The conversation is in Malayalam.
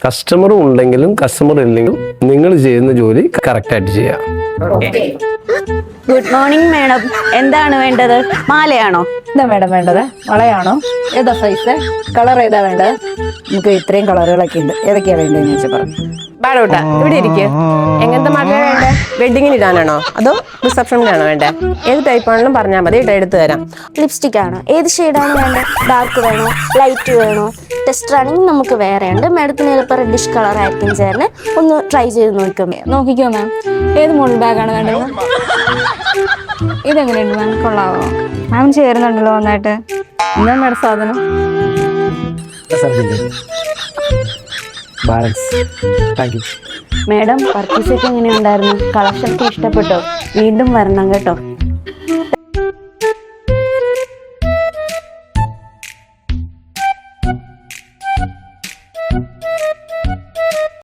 കസ്റ്റമറും ഉണ്ടെങ്കിലും കസ്റ്റമർ ഇല്ലെങ്കിലും നിങ്ങൾ ചെയ്യുന്ന ജോലി കറക്റ്റായിട്ട് ചെയ്യാം. ഗുഡ് മോർണിംഗ് മാഡം, എന്താണ് വേണ്ടത്? മാലയാണോ? എന്താ മാഡം വേണ്ടത്? വളയാണോ? ഏതാ സൈസ്? കളർ ഏതാ വേണ്ടത്? നമുക്ക് ഇത്രയും കളറുകളൊക്കെ ഉണ്ട്. ഏതൊക്കെയാ വേണ്ടതെന്ന് വെച്ചാൽ പറഞ്ഞു. ബാഡോട്ടാ ഇവിടെ ഇരിക്കുക. എങ്ങനത്തെ മാലയാണ് വേണ്ടേ? വെഡിങ്ങിന് ഇടാനാണോ അതോ റിസപ്ഷനിലാണോ വേണ്ടേ? ഏത് ടൈപ്പ് ആണെങ്കിലും പറഞ്ഞാൽ മതി, എടുത്തു തരാം. ലിപ്സ്റ്റിക് ആണോ? ഏത് ഷെയ്ഡാണ് വേണ്ടത്? ഡാർക്ക് വേണോ ലൈറ്റ് വേണോ? ടെസ്റ്റർ ആണെങ്കിൽ നമുക്ക് വേറെ ഉണ്ട്. മാഡത്തിന് ചിലപ്പോൾ റെഡിഷ് കളർ ആയിരിക്കും ചേർന്ന്. ഒന്ന് ട്രൈ ചെയ്ത് നോക്കിക്കോ മാം. ഏത് മോഡൽ ബാഗാണ് വേണ്ടത്? ഇതെങ്ങനെയുണ്ട് മാം? കൊള്ളാവോ? മാം ചേരുന്നുണ്ടല്ലോ നന്നായിട്ട്. എന്താ മാഡം സാധനം? മാഡം പർച്ചേസ് ഒക്കെ എങ്ങനെയുണ്ടായിരുന്നു? കളക്ഷൻ ഒക്കെ ഇഷ്ടപ്പെട്ടോ? വീണ്ടും വരണം കേട്ടോ.